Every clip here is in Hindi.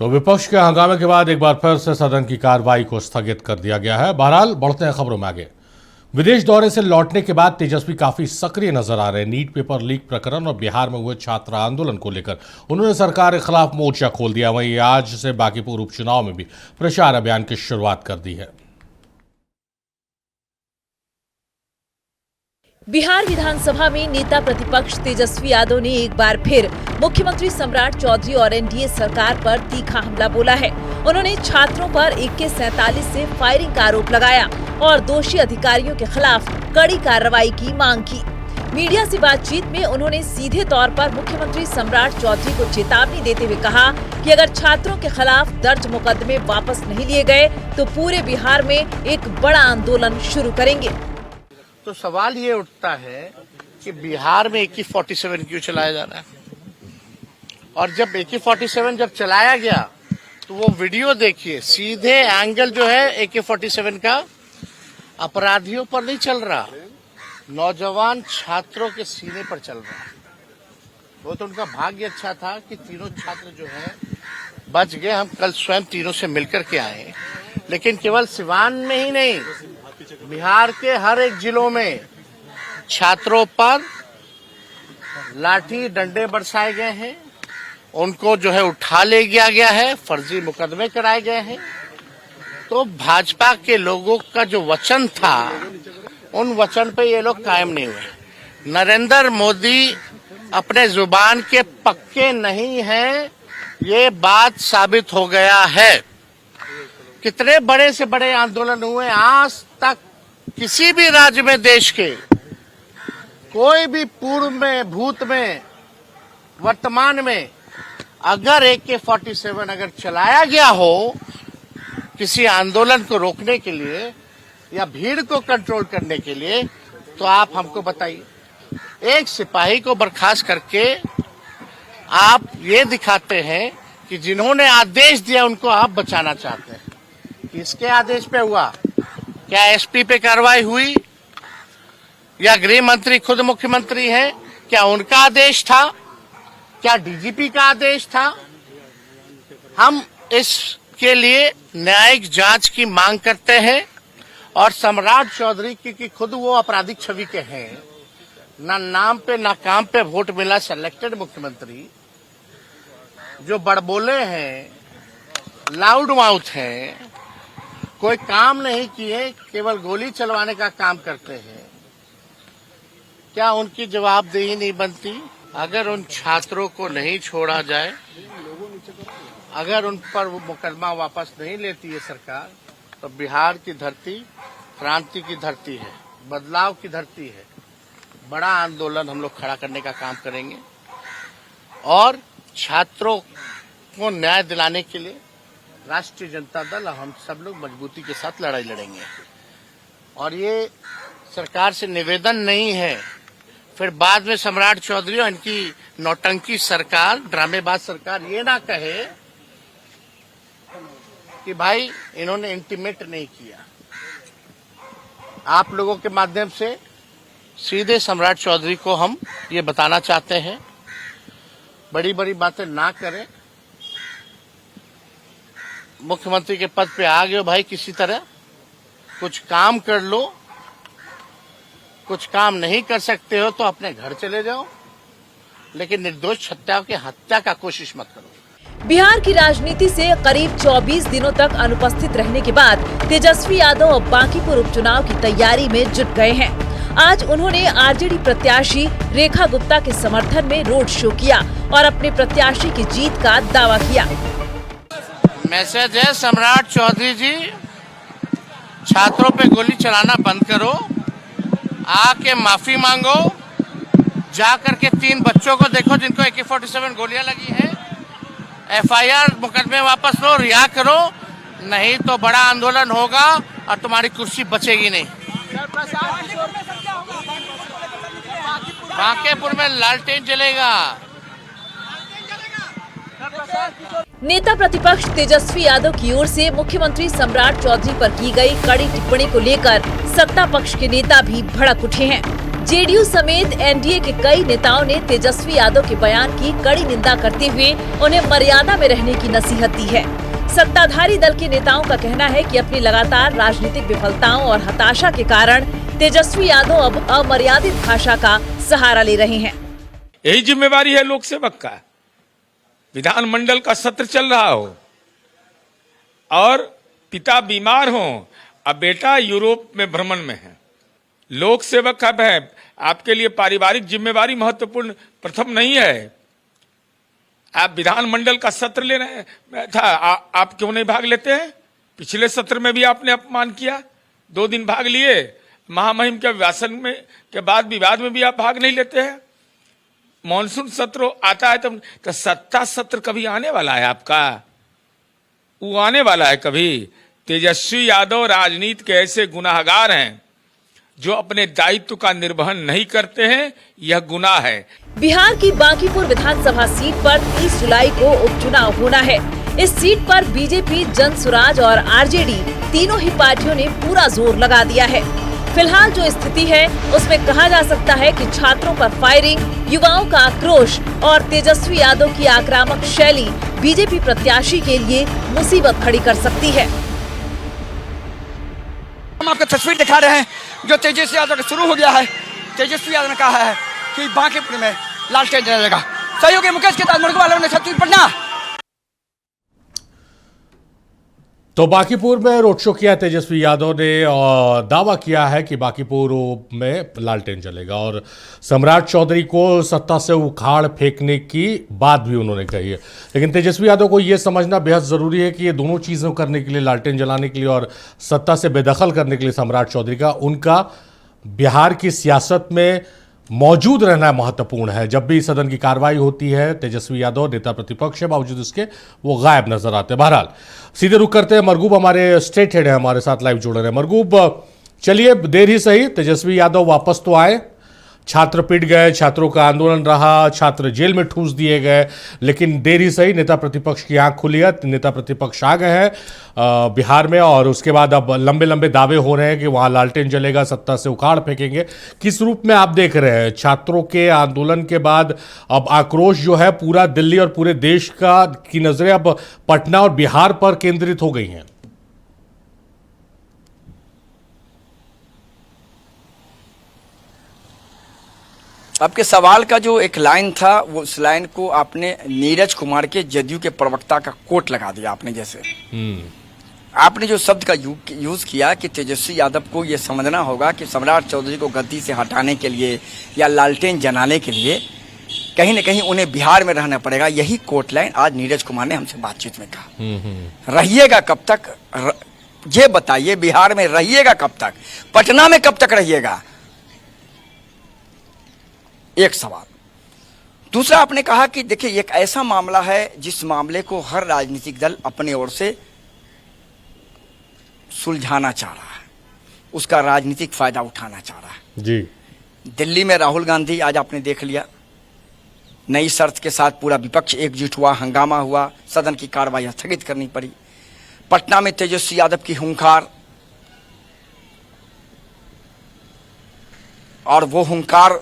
तो विपक्ष के हंगामे के बाद एक बार फिर से सदन की कार्रवाई को स्थगित कर दिया गया है। बहरहाल बढ़ते हैं खबरों में आगे। विदेश दौरे से लौटने के बाद तेजस्वी काफी सक्रिय नजर आ रहे हैं। नीट पेपर लीक प्रकरण और बिहार में हुए छात्र आंदोलन को लेकर उन्होंने सरकार के खिलाफ मोर्चा खोल दिया। वहीं आज से बांकीपुर उपचुनाव में भी प्रचार अभियान की शुरुआत कर दी है। बिहार विधानसभा में नेता प्रतिपक्ष तेजस्वी यादव ने एक बार फिर मुख्यमंत्री सम्राट चौधरी और एनडीए सरकार पर तीखा हमला बोला है। उन्होंने छात्रों पर AK-47 से फायरिंग का आरोप लगाया और दोषी अधिकारियों के खिलाफ कड़ी कार्रवाई की मांग की। मीडिया से बातचीत में उन्होंने सीधे तौर पर मुख्यमंत्री सम्राट चौधरी को चेतावनी देते हुए कहा कि अगर छात्रों के खिलाफ दर्ज मुकदमे वापस नहीं लिए गए तो पूरे बिहार में एक बड़ा आंदोलन शुरू करेंगे। तो सवाल ये उठता है कि बिहार में AK-47 क्यों चलाया जा रहा है, और जब AK-47 जब चलाया गया तो वो वीडियो देखिए, सीधे एंगल जो है AK-47 का अपराधियों पर नहीं चल रहा, नौजवान छात्रों के सीने पर चल रहा है। वो तो उनका भाग्य अच्छा था कि तीनों छात्र जो है बच गए। हम कल स्वयं तीनों से मिलकर के आए, लेकिन केवल सिवान में ही नहीं, बिहार के हर एक जिलों में छात्रों पर लाठी डंडे बरसाए गए हैं, उनको जो है उठा ले गया है, फर्जी मुकदमे कराए गए हैं। तो भाजपा के लोगों का जो वचन था, उन वचन पे ये लोग कायम नहीं हुए। नरेंद्र मोदी अपने जुबान के पक्के नहीं हैं, ये बात साबित हो गया है। कितने बड़े से बड़े आंदोलन हुए, आज तक किसी भी राज्य में देश के कोई भी पूर्व में, भूत में, वर्तमान में अगर AK-47 अगर चलाया गया हो किसी आंदोलन को रोकने के लिए या भीड़ को कंट्रोल करने के लिए, तो आप हमको बताइए। एक सिपाही को बर्खास्त करके आप ये दिखाते हैं कि जिन्होंने आदेश दिया उनको आप बचाना चाहते हैं। किसके आदेश पे हुआ? क्या SP पे कार्रवाई हुई या गृह मंत्री खुद मुख्यमंत्री हैं, क्या उनका आदेश था? क्या DGP का आदेश था? हम इसके लिए न्यायिक जांच की मांग करते हैं। और सम्राट चौधरी की खुद वो आपराधिक छवि के हैं, ना नाम पे ना काम पे वोट मिला, सिलेक्टेड मुख्यमंत्री जो बड़बोले हैं, लाउड माउथ हैं, कोई काम नहीं किए, केवल गोली चलवाने का काम करते हैं। क्या उनकी जवाबदेही नहीं बनती? अगर उन छात्रों को नहीं छोड़ा जाए, अगर उन पर वो मुकदमा वापस नहीं लेती है सरकार, तो बिहार की धरती क्रांति की धरती है, बदलाव की धरती है। बड़ा आंदोलन हम लोग खड़ा करने का काम करेंगे और छात्रों को न्याय दिलाने के लिए राष्ट्रीय जनता दल, हम सब लोग मजबूती के साथ लड़ाई लड़ेंगे। और ये सरकार से निवेदन नहीं है, फिर बाद में सम्राट चौधरी और इनकी नौटंकी सरकार, ड्रामेबाज सरकार ये ना कहे कि भाई इन्होंने इंटीमेट नहीं किया। आप लोगों के माध्यम से सीधे सम्राट चौधरी को हम ये बताना चाहते हैं, बड़ी बड़ी बातें ना करें। मुख्यमंत्री के पद पे आ गए हो भाई, किसी तरह कुछ काम कर लो। कुछ काम नहीं कर सकते हो तो अपने घर चले जाओ, लेकिन निर्दोष छत्याओं की हत्या का कोशिश मत करो। बिहार की राजनीति से करीब 24 दिनों तक अनुपस्थित रहने के बाद तेजस्वी यादव अब बांकीपुर उपचुनाव की तैयारी में जुट गए हैं। आज उन्होंने RJD प्रत्याशी रेखा गुप्ता के समर्थन में रोड शो किया और अपने प्रत्याशी की जीत का दावा किया। मैसेज है सम्राट चौधरी जी, छात्रों पे गोली चलाना बंद करो, आके माफी मांगो, जाकर के 3 बच्चों को देखो जिनको AK-47 गोलियां लगी हैं, FIR मुकदमे वापस लो, रिहा करो, नहीं तो बड़ा आंदोलन होगा और तुम्हारी कुर्सी बचेगी नहीं। बांकीपुर में लालटेन जलेगा। नेता प्रतिपक्ष तेजस्वी यादव की ओर से मुख्यमंत्री सम्राट चौधरी पर की गई कड़ी टिप्पणी को लेकर सत्ता पक्ष के नेता भी भड़क उठे हैं। जेडीयू समेत एनडीए के कई नेताओं ने तेजस्वी यादव के बयान की कड़ी निंदा करते हुए उन्हें मर्यादा में रहने की नसीहत दी है। सत्ताधारी दल के नेताओं का कहना है कि अपनी लगातार राजनीतिक विफलताओं और हताशा के कारण तेजस्वी यादव अब अमर्यादित भाषा का सहारा ले रहे हैं। यही जिम्मेवारी है लोक सेवक का। विधानमंडल का सत्र चल रहा हो और पिता बीमार हो, अब बेटा यूरोप में भ्रमण में है, लोक सेवक का है, आपके लिए पारिवारिक जिम्मेवारी महत्वपूर्ण प्रथम नहीं है। आप विधानमंडल का सत्र ले रहे हैं था, आप क्यों नहीं भाग लेते हैं? पिछले सत्र में भी आपने अपमान किया, 2 दिन भाग लिए। महामहिम के अभिभाषण में के बाद विवाद में भी आप भाग नहीं लेते हैं। मॉनसून सत्र आता है तो सत्ता सत्र कभी आने वाला है आपका? वो आने वाला है कभी? तेजस्वी यादव राजनीति के ऐसे गुनाहगार हैं जो अपने दायित्व का निर्वहन नहीं करते हैं, यह गुनाह है। बिहार की बांकीपुर विधानसभा सीट पर 30 जुलाई को उपचुनाव होना है। इस सीट पर बीजेपी, जनसुराज और आरजेडी तीनों ही पार्टियों ने पूरा जोर लगा दिया है। फिलहाल जो स्थिति है उसमें कहा जा सकता है कि छात्रों पर फायरिंग, युवाओं का आक्रोश और तेजस्वी यादव की आक्रामक शैली बीजेपी प्रत्याशी के लिए मुसीबत खड़ी कर सकती है। हम आपको तस्वीर दिखा रहे हैं जो तेजस्वी यादव का शुरू हो गया है। तेजस्वी यादव ने कहा है कि बांकीपुर में लालटेन जलेगा। सहयोगी मुकेश के साथ मुर्गू वालों ने छत्तीसगढ़ पटना। तो बांकीपुर में रोड शो किया तेजस्वी यादव ने और दावा किया है कि बांकीपुर में लालटेन जलेगा और सम्राट चौधरी को सत्ता से उखाड़ फेंकने की बात भी उन्होंने कही है। लेकिन तेजस्वी यादव को यह समझना बेहद ज़रूरी है कि ये दोनों चीज़ों करने के लिए, लालटेन जलाने के लिए और सत्ता से बेदखल करने के लिए सम्राट चौधरी का उनका बिहार की सियासत में मौजूद रहना महत्वपूर्ण है। जब भी सदन की कार्रवाई होती है, तेजस्वी यादव नेता प्रतिपक्ष है, बावजूद इसके वो गायब नजर आते हैं। बहरहाल सीधे रुक करते हैं, मरगूब हमारे स्टेट हेड है, हमारे साथ लाइव जुड़ रहे हैं। मरगूब, चलिए देर ही सही तेजस्वी यादव वापस तो आए। छात्र पिट गए, छात्रों का आंदोलन रहा, छात्र जेल में ठूस दिए गए, लेकिन देर ही सही नेता प्रतिपक्ष की आंख खुली है। नेता प्रतिपक्ष आ गए हैं बिहार में और उसके बाद अब लंबे लंबे दावे हो रहे हैं कि वहां लालटेन जलेगा, सत्ता से उखाड़ फेंकेंगे। किस रूप में आप देख रहे हैं छात्रों के आंदोलन के बाद अब आक्रोश जो है पूरा दिल्ली और पूरे देश की नजरें अब पटना और बिहार पर केंद्रित हो गई हैं? आपके सवाल का जो एक लाइन था, वो उस लाइन को आपने नीरज कुमार के जदयू के प्रवक्ता का कोट लगा दिया आपने। जैसे आपने जो शब्द का यूज किया कि तेजस्वी यादव को ये समझना होगा कि सम्राट चौधरी को गद्दी से हटाने के लिए या लालटेन जलाने के लिए कहीं न कहीं उन्हें बिहार में रहना पड़ेगा। यही कोट लाइन आज नीरज कुमार ने हमसे बातचीत में कहा। रहिएगा कब तक? ये बताइए, बिहार में रहिएगा कब तक? पटना में कब तक रहिएगा? एक सवाल। दूसरा, आपने कहा कि देखिए एक ऐसा मामला है जिस मामले को हर राजनीतिक दल अपने ओर से सुलझाना चाह रहा है, उसका राजनीतिक फायदा उठाना चाह रहा है। जी, दिल्ली में राहुल गांधी आज आपने देख लिया, नई शर्त के साथ पूरा विपक्ष एकजुट हुआ, हंगामा हुआ, सदन की कार्रवाई स्थगित करनी पड़ी। पटना में तेजस्वी यादव की हुंकार, और वो हुंकार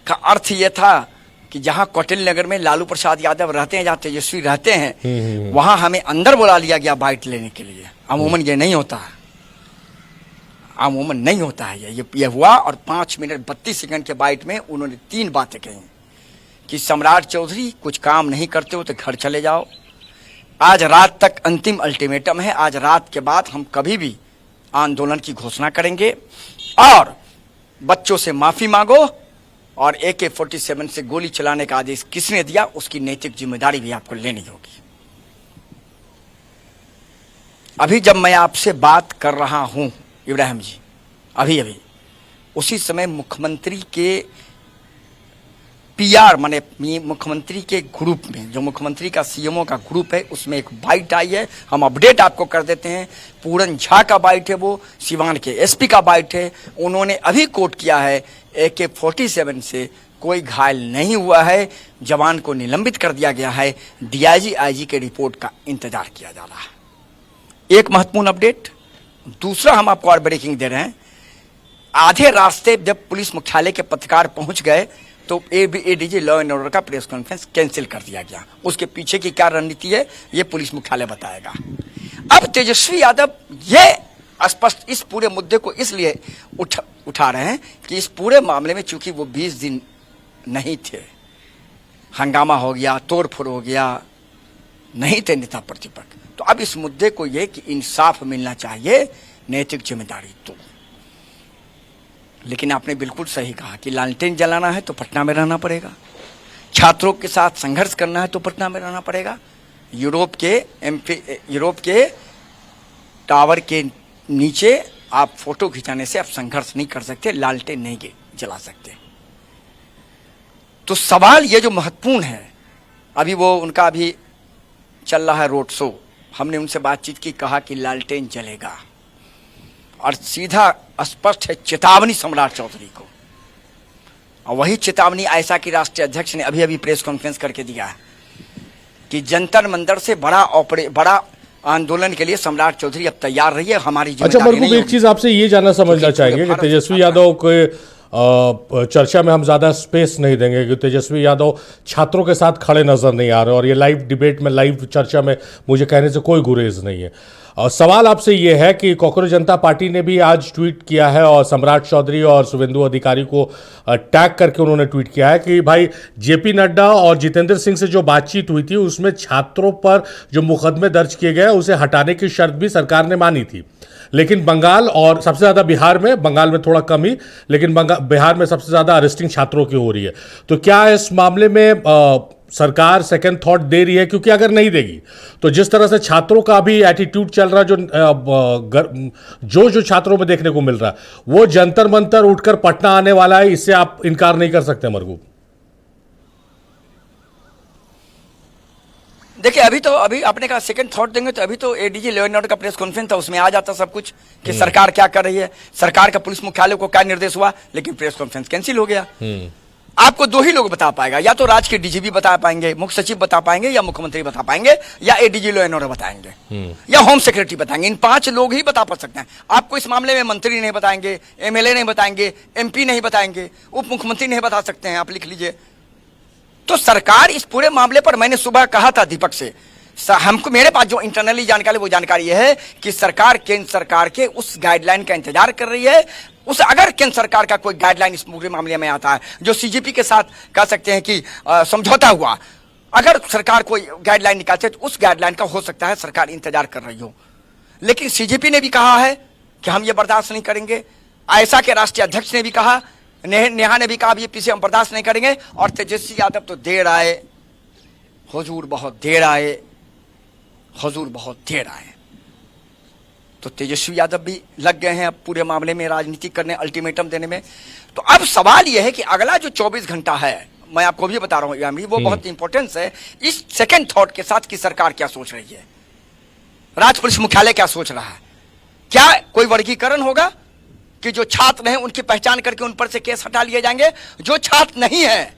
का अर्थ ये था कि जहां कौटिल्य नगर में लालू प्रसाद यादव रहते हैं, जहां तेजस्वी रहते हैं, वहां हमें अंदर बुला लिया गया बाइट लेने के लिए। अमूमन ये नहीं होता है, अमूमन नहीं होता है ये हुआ। और 5 मिनट 32 सेकंड के बाइट में उन्होंने 3 बातें कही कि सम्राट चौधरी कुछ काम नहीं करते हो तो घर चले जाओ। आज रात तक अंतिम अल्टीमेटम है, आज रात के बाद हम कभी भी आंदोलन की घोषणा करेंगे और बच्चों से माफी मांगो, और AK-47 से गोली चलाने का आदेश किसने दिया उसकी नैतिक जिम्मेदारी भी आपको लेनी होगी। अभी जब मैं आपसे बात कर रहा हूं इब्राहिम जी, अभी उसी समय मुख्यमंत्री के PR माने मुख्यमंत्री के ग्रुप में, जो मुख्यमंत्री का CMO का ग्रुप है, उसमें एक बाइट आई है। हम अपडेट आपको कर देते हैं। पूरन झा का बाइट है, वो सिवान के SP का बाइट है। उन्होंने अभी कोट किया है AK-47 से कोई घायल नहीं हुआ है, जवान को निलंबित कर दिया गया है, DIG IG के रिपोर्ट का इंतजार किया जा रहा है। एक महत्वपूर्ण अपडेट। दूसरा हम आपको और ब्रेकिंग दे रहे हैं आधे रास्ते जब पुलिस मुख्यालय के पत्रकार पहुंच गए तो एडीजी लॉ एंड ऑर्डर का प्रेस कॉन्फ्रेंस कैंसिल कर दिया गया। उसके पीछे की क्या रणनीति है ये पुलिस मुख्यालय बताएगा। अब तेजस्वी यादव ये स्पष्ट इस पूरे मुद्दे को इसलिए उठा रहे हैं कि इस पूरे मामले में चूंकि वो 20 दिन नहीं थे, हंगामा हो गया, तोड़फोड़ हो गया, नहीं थे नेता प्रतिपक्ष, तो अब इस मुद्दे को ये कि इंसाफ मिलना चाहिए, नैतिक जिम्मेदारी तो। लेकिन आपने बिल्कुल सही कहा कि लालटेन जलाना है तो पटना में रहना पड़ेगा, छात्रों के साथ संघर्ष करना है तो पटना में रहना पड़ेगा। यूरोप के टावर के नीचे आप फोटो खिंचाने से आप संघर्ष नहीं कर सकते, लालटेन नहीं जला सकते। तो सवाल ये जो महत्वपूर्ण है, अभी वो उनका अभी चल रहा है रोड शो, हमने उनसे बातचीत की, कहा कि लालटेन जलेगा और सीधा स्पष्ट है चेतावनी सम्राट चौधरी को। और वही चेतावनी ऐसा कि राष्ट्रीय अध्यक्ष ने अभी अभी प्रेस कॉन्फ्रेंस करके दिया है कि जंतर मंतर से बड़ा आंदोलन के लिए सम्राट चौधरी अब तैयार रही है, हमारी अच्छा मरगूब, एक चीज आपसे ये जानना समझना चाहेंगे कि तेजस्वी यादव के चर्चा में हम ज्यादा स्पेस नहीं देंगे कि तेजस्वी यादव छात्रों के साथ खड़े नजर नहीं आ रहे और ये लाइव डिबेट में, लाइव चर्चा में मुझे कहने से कोई गुरेज नहीं है। और सवाल आपसे ये है कि कॉकरोच जनता पार्टी ने भी आज ट्वीट किया है और सम्राट चौधरी और शुभेंदु अधिकारी को टैग करके उन्होंने ट्वीट किया है कि भाई जेपी नड्डा और जितेंद्र सिंह से जो बातचीत हुई थी उसमें छात्रों पर जो मुकदमे दर्ज किए गए उसे हटाने की शर्त भी सरकार ने मानी थी, लेकिन बंगाल और सबसे ज़्यादा बिहार में, बंगाल में थोड़ा कम ही, लेकिन बिहार में सबसे ज़्यादा अरेस्टिंग छात्रों की हो रही है। तो क्या इस मामले में सरकार सेकंड थॉट दे रही है? क्योंकि अगर नहीं देगी तो जिस तरह से छात्रों का भी एटीट्यूड चल रहा है, जो छात्रों में देखने को मिल रहा है, वो जंतर मंतर उठकर पटना आने वाला है, इससे आप इनकार नहीं कर सकते मरगूब। देखिए अभी आपने कहा सेकंड थॉट देंगे, तो अभी तो एडीजी लॉ एंड ऑर्डर का प्रेस कॉन्फ्रेंस था, उसमें आ जाता सब कुछ कि सरकार क्या कर रही है, सरकार का पुलिस मुख्यालय को क्या निर्देश हुआ, लेकिन प्रेस कॉन्फ्रेंस कैंसिल हो गया। आपको दो ही लोग बता पाएगा, या तो राज्य के डीजीपी बता पाएंगे, मुख्य सचिव बता पाएंगे, या मुख्यमंत्री बता पाएंगे, या एडीजी लॉ एंड ऑर्डर बताएंगे, या होम सेक्रेटरी बताएंगे। इन 5 लोग ही बता सकते हैं। आपको इस मामले में मंत्री नहीं बताएंगे, एमएलए नहीं बताएंगे, एमपी नहीं बताएंगे, उप मुख्यमंत्री नहीं बता सकते हैं, आप लिख लीजिए। तो सरकार इस पूरे मामले पर, मैंने सुबह कहा था दीपक से, हमको मेरे पास जो इंटरनली जानकारी, वो जानकारी यह है कि सरकार केंद्र सरकार के उस गाइडलाइन का इंतजार कर रही है। अगर केंद्र सरकार का कोई गाइडलाइन इस पूरे मामले में आता है, जो सीजेपी के साथ कह सकते हैं कि समझौता हुआ, अगर सरकार कोई गाइडलाइन निकालती है तो उस गाइडलाइन का हो सकता है सरकार इंतजार कर रही हो। लेकिन सीजेपी ने भी कहा है कि हम ये बर्दाश्त नहीं करेंगे, आयसा के राष्ट्रीय अध्यक्ष ने भी कहा, नेहा ने भी कहा ये पीछे हम बर्दाश्त नहीं करेंगे। और तेजस्वी यादव तो देर आए हुजूर, बहुत देर आए हुजूर, बहुत देर आए। तो तेजस्वी यादव भी लग गए हैं अब पूरे मामले में राजनीति करने, अल्टीमेटम देने में। तो अब सवाल यह है कि अगला जो 24 घंटा है, मैं आपको भी बता रहा हूं, वो बहुत इंपॉर्टेंस है इस सेकंड थॉट के साथ कि सरकार क्या सोच रही है, राज्य पुलिस मुख्यालय क्या सोच रहा है। क्या कोई वर्गीकरण होगा कि जो छात्र हैं उनकी पहचान करके उन पर से केस हटा लिए जाएंगे, जो छात्र नहीं है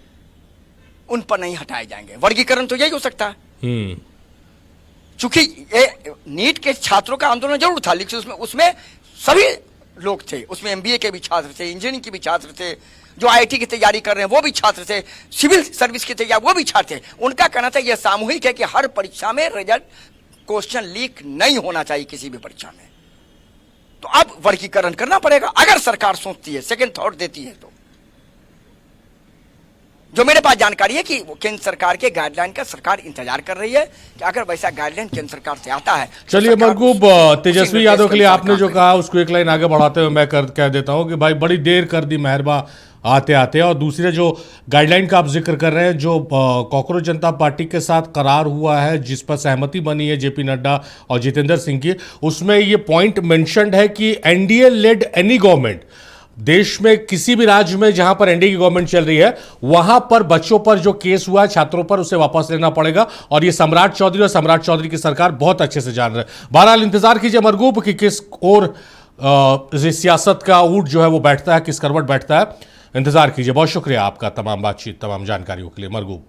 उन पर नहीं हटाए जाएंगे? वर्गीकरण तो यही हो सकता है। चूंकि नीट के छात्रों का आंदोलन जरूर था, लेकिन उसमें सभी लोग थे, उसमें एमबीए के भी छात्र थे, इंजीनियरिंग के भी छात्र थे, जो आईआईटी की तैयारी कर रहे हैं वो भी छात्र थे, सिविल सर्विस की तैयारी वो भी छात्र थे। उनका कहना था यह सामूहिक है कि हर परीक्षा में रिजल्ट, क्वेश्चन लीक नहीं होना चाहिए किसी भी परीक्षा में। तो अब वर्गीकरण करना पड़ेगा अगर सरकार सोचती है, सेकंड थॉट देती है। तो जो मेरे पास जानकारी है कि केंद्र सरकार के गाइडलाइन का सरकार इंतजार कर रही है कि अगर वैसा गाइडलाइन केंद्र सरकार से आता है। चलिए मरगूब, तेजस्वी यादव के लिए आपने जो कहा उसको एक लाइन आगे बढ़ाते हुए मैं कह देता हूं कि भाई बड़ी देर कर दी मेहरबा आते आते। और दूसरे जो गाइडलाइन का आप जिक्र कर रहे हैं, जो कॉकरोच जनता पार्टी के साथ करार हुआ है, जिस पर सहमति बनी है जेपी नड्डा और जितेंद्र सिंह की, उसमें ये पॉइंट मेंशन्ड है कि एनडीए लेड एनी गवर्नमेंट, देश में किसी भी राज्य में जहां पर एनडीए की गवर्नमेंट चल रही है, वहां पर बच्चों पर जो केस हुआ है, छात्रों पर, उसे वापस लेना पड़ेगा। और ये सम्राट चौधरी और सम्राट चौधरी की सरकार बहुत अच्छे से जान रहे हैं। बहरहाल इंतजार कीजिए मरगूब कि किस और सियासत का ऊँट जो है वो बैठता है, किस करवट बैठता है। इंतजार कीजिए। बहुत शुक्रिया आपका तमाम बातचीत, तमाम जानकारियों के लिए मरगूब।